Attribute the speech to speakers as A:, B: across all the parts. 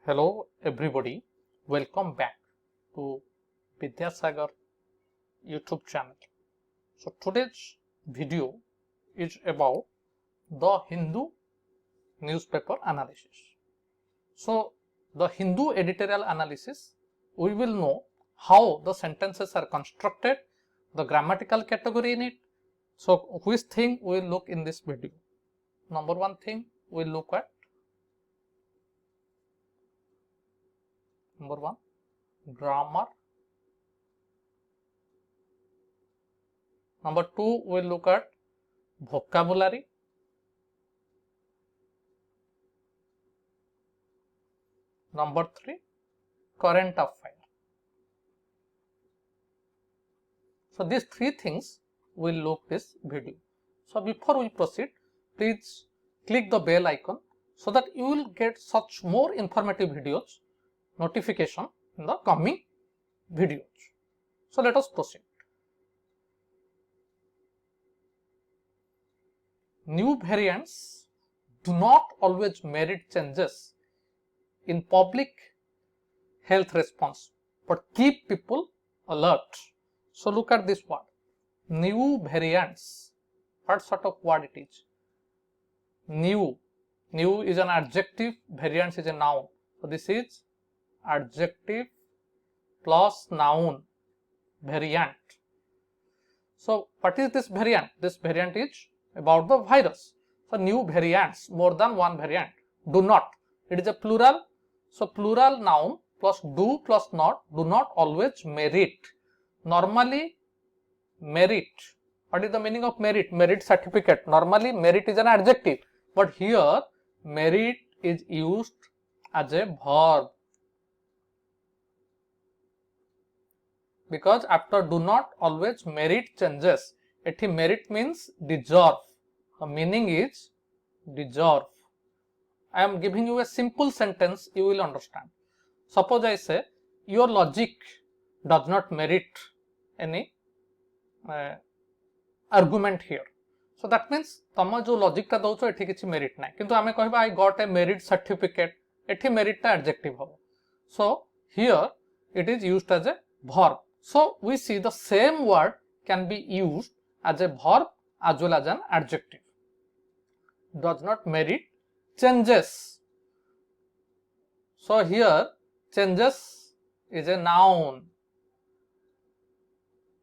A: Hello everybody, welcome back to Vidyasagar YouTube channel. So today's video is about the Hindu newspaper analysis. So the Hindu editorial analysis, we will know how the sentences are constructed, the grammatical category in it. So which thing we will look in this video? Number one thing we will look at number one, grammar. Number two, we will look at vocabulary. Number three, current affair. So these three things will look this video. So before we proceed, please click the bell icon so that you will get such more informative videos notification in the coming videos. So let us proceed. New variants do not always merit changes in public health response, but keep people alert. So look at this word, new variants. What sort of word it is? New is an adjective, variants is a noun. So this is adjective plus noun, variant. So what is this variant? This variant is about the virus. So new variants, more than one variant. Do not, it is a plural. So plural noun plus do plus not, do not always merit. Normally merit. What is the meaning of merit? Merit certificate. Normally merit is an adjective, but here merit is used as a verb, because after do not always merit changes. Ethi merit means deserve. The meaning is deserve. I am giving you a simple sentence, you will understand. Suppose I say your logic does not merit any argument here. So that means तम जो logic टा दौच एठी किछि merit नाही, किंतु आमे कहबा I got a merit certificate, एठी merit टा adjective हबो. So here it is used as a verb. So we see the same word can be used as a verb as well as an adjective. Does not merit changes. So here changes is a noun.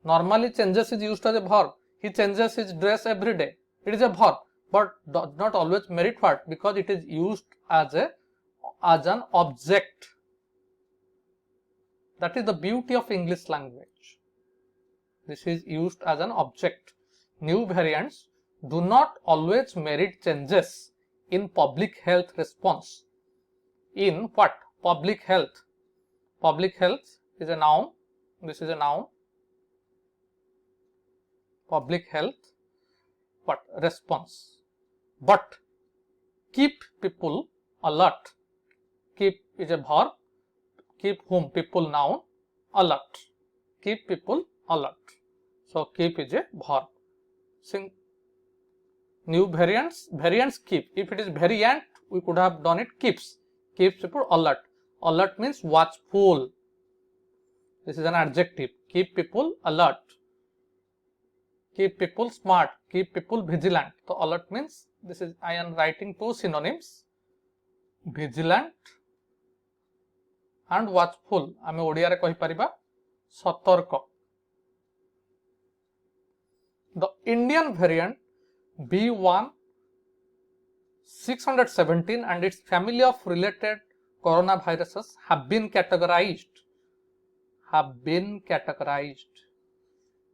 A: Normally changes is used as a verb. He changes his dress every day. It is a verb, but does not always merit what? Because it is used as an object. That is the beauty of English language. This is used as an object. New variants do not always merit changes in public health response. In what? Public health. Public health is a noun. This is a noun. Public health, what? Response. But keep people alert. Keep is a verb. Keep whom? People noun. Alert. Keep people alert. So keep is a verb. New variants, variants keep. If it is variant, we could have done it keeps. Keeps people alert. Alert means watchful. This is an adjective. Keep people alert. Keep people smart. Keep people vigilant. So alert means, this is, I am writing two synonyms, vigilant and watchful. आमे ओडिया रे कहि परिबा सतर्क. The Indian variant B1 617 and its family of related coronaviruses have been categorized.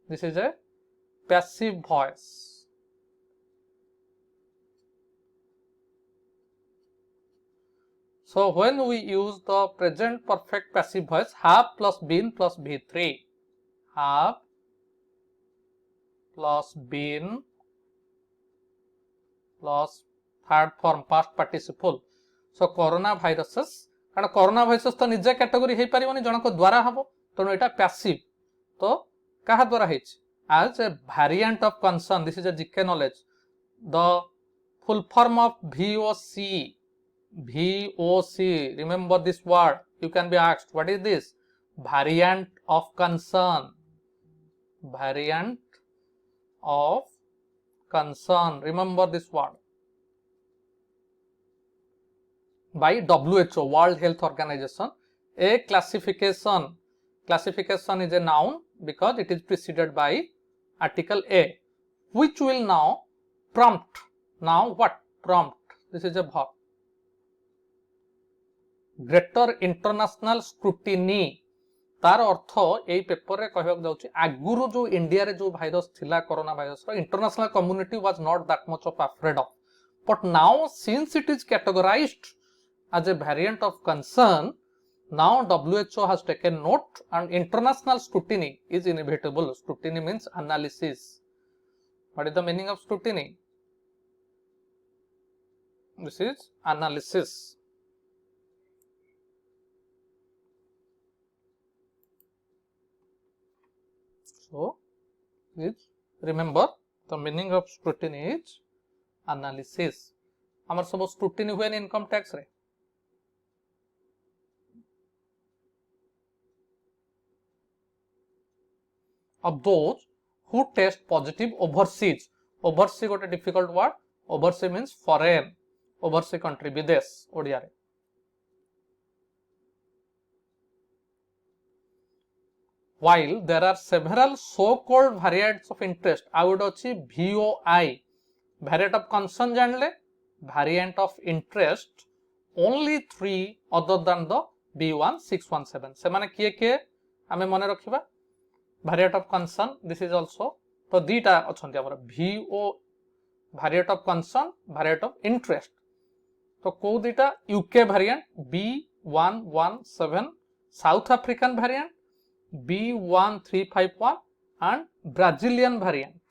A: This is a passive voice. So when we use the present perfect passive voice, have plus been plus V3, have plus been plus third form past participle. So coronaviruses, कारण corona virus तो निजे category हे परिबनी जनक द्वारा हबो, तनो एटा passive. तो काहा द्वारा हेछि? As a variant of concern. This is a GK knowledge. The full form of VOC VOC. Remember this word. You can be asked, what is this? Variant of concern. Variant of concern. Remember this word. By WHO, World Health Organization. A classification. Classification is a noun because it is preceded by article A, which will now prompt. Now what? Prompt. This is a verb. Greater international scrutiny. तार अर्थ यही paper रे कहबाक जाउची आगुरु जो India रे जो virus थिला corona virus रो international community was not that much of afraid of, but now since it is categorized as a variant of concern, now WHO has taken note and international scrutiny is inevitable. Scrutiny means analysis. What is the meaning of scrutiny? This is analysis. So, please remember the meaning of scrutiny is analysis. Amar सब scrutiny हुए income tax रे. Of those who test positive overseas. Overseas got a difficult word. Overseas means foreign. Overseas country, विदेश ओडिया रे. While there are several so-called variants of interest, I would अच्छी VOI, variant of concern जानले, variant of interest, only 3 other than the B1617. से माने किए हमें मने रखिबा. Variant of concern, this is also तो दीटा अछंती हमर VO variant of concern, variant of interest. तो को दीटा UK variant B117, South African variant B1351 and Brazilian variant.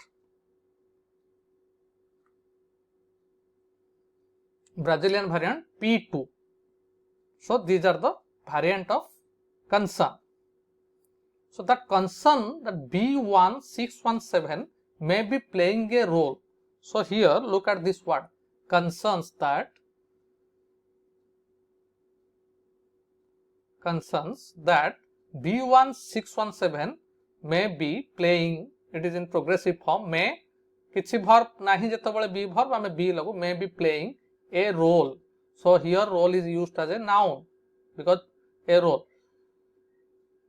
A: Brazilian variant P2. So these are the variant of concern. So that concern that B1617 may be playing a role. So here look at this word, concerns that B1617 may be playing, it is in progressive form, may किछि verb नहीं जेतबेले be verb आमे be लगु, may be playing a role. So here role is used as a noun because a role.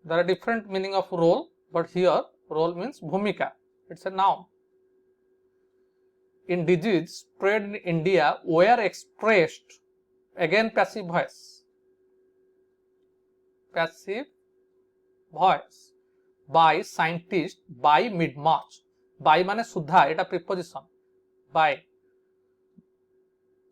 A: There are different meaning of role, but here role means bhumika. It's a noun. In disease spread in India were expressed, again passive voice, by scientists by mid-March. By माने सुधा, एटा preposition. By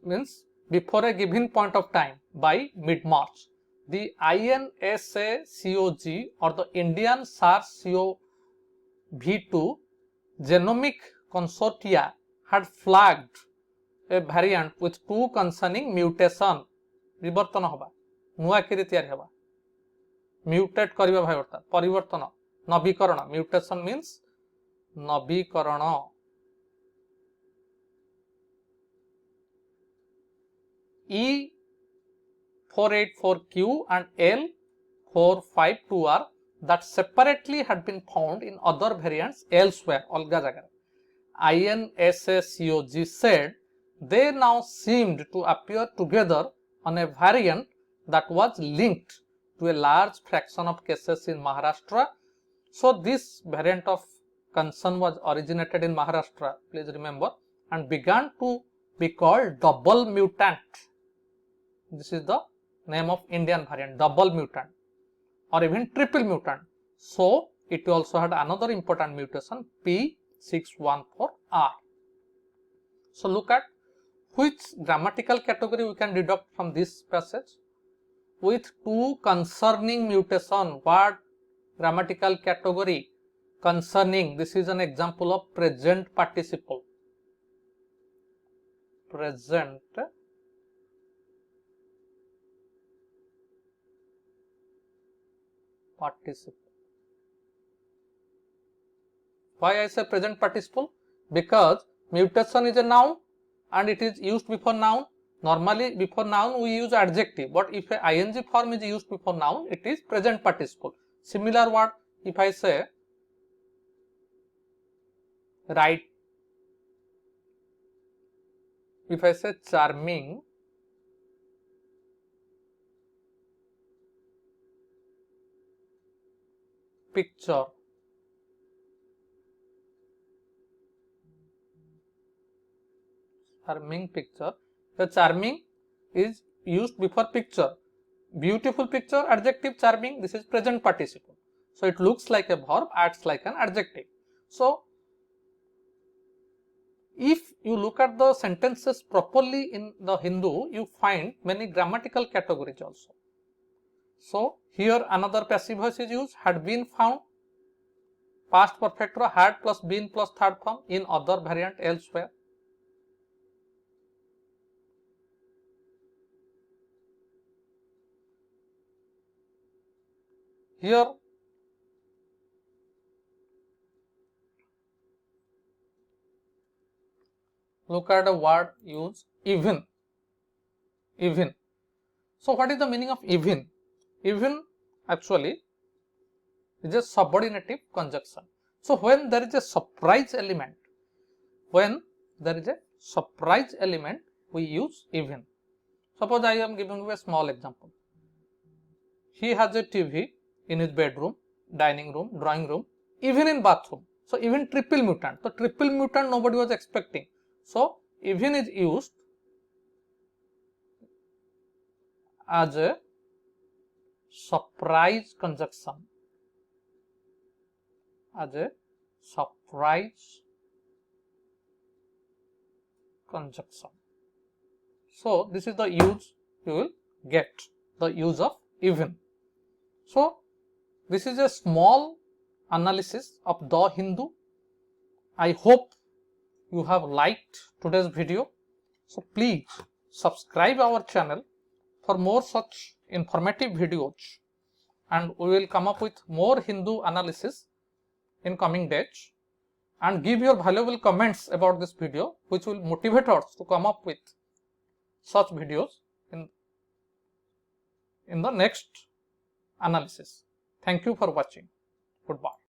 A: means before a given point of time, by mid-March. The INSACOG or the Indian SARS-CoV-2 genomic consortia had flagged a variant with 2 concerning mutation. परिवर्तन होबा, नुआ किरी तयारी होबा, mutate करिबा भाई अर्थात परिवर्तन, नवीकरण. म्यूटेशन मीन्स नवीकरण. E484Q and L452R that separately had been found in other variants elsewhere. अलगा जगह. INSACOG said they now seemed to appear together on a variant that was linked to a large fraction of cases in Maharashtra. So this variant of concern was originated in Maharashtra, please remember, and began to be called double mutant. This is the name of Indian variant, double mutant or even triple mutant. So it also had another important mutation, P614R. So look at which grammatical category we can deduct from this passage. With 2 concerning mutation, what grammatical category? Concerning. This is an example of present participle. Present participle. Why I say present participle? Because mutation is a noun and it is used before noun. Normally before noun we use adjective, but if a ing form is used before noun, it is present participle. Similar word, if I say right, if I say charming, picture, charming picture, the charming is used before picture. Beautiful picture, adjective charming, this is present participle. So it looks like a verb, acts like an adjective. So if you look at the sentences properly in the Hindu, you find many grammatical categories also. So here another passive voice is used, had been found, past perfect row, had plus been plus third form, in other variant elsewhere. Here look at a word used, even. Even. So what is the meaning of even? Even actually is a subordinative conjunction. So when there is a surprise element, we use even. Suppose I am giving you a small example. He has a TV in his bedroom, dining room, drawing room, even in bathroom. So even triple mutant. So triple mutant nobody was expecting. So even is used as a surprise conjunction. As a surprise conjunction. So this is the use you will get, the use of even. So this is a small analysis of the Hindu. I hope you have liked today's video. So please subscribe our channel for more such informative videos, and we will come up with more Hindu analysis in coming days, and give your valuable comments about this video, which will motivate us to come up with such videos in the next analysis. Thank you for watching. Goodbye.